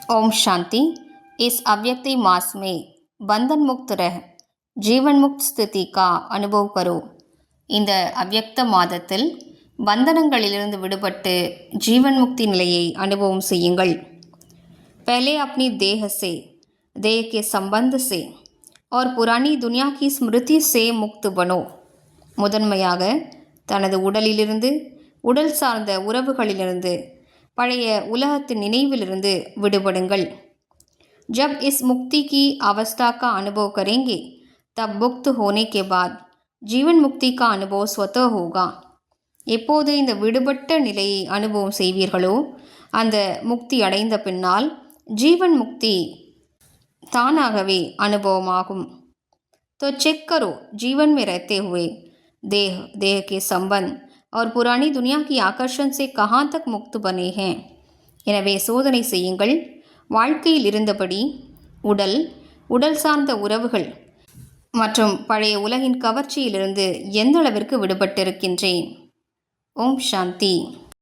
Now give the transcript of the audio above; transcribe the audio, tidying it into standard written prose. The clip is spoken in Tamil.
ओम शांति। इस अव्यक्ति मास में बंधन मुक्त रह जीवन मुक्त स्थिति का अनुभव करो। இந்த அவ்யக்த மாதத்தில் பந்தனங்களிலிருந்து விடுபட்டு ஜீவன் முக்தி நிலையை அனுபவம் செய்யுங்கள்। पहले अपनी देह के संबंध से और पुरानी दुनिया की स्मृति से मुक्त बनो। முதன்மையாக தனது உடலிலிருந்து உடல் சார்ந்த உறவுகளிலிருந்து பழைய உலகத்தின் நினைவிலிருந்து விடுபடுங்கள்। जब इस मुक्ति की अवस्था का अनुभव करेंगे तब मुक्त होने के बाद जीवन मुक्ति का अनुभव स्वतः होगा। எப்போது இந்த விடுபட்ட நிலையை அனுபவம் செய்வீர்களோ அந்த முக்தி அடைந்த பின்னால் ஜீவன் முக்தி தானாகவே அனுபவமாகும்। तो चेक करो जीवन में रहते हुए देह के संबंध और पुरानी दुनिया की आकर्षण से कहाँ तक मुक्त बने हैं। எனவே சோதனை செய்யுங்கள், வாழ்க்கையில் இருந்தபடி உடல் சார்ந்த உறவுகள் மற்றும் பழைய உலகின் கவர்ச்சியிலிருந்து எந்த அளவிற்கு விடுபட்டிருக்கின்றேன்। ஓம் சாந்தி।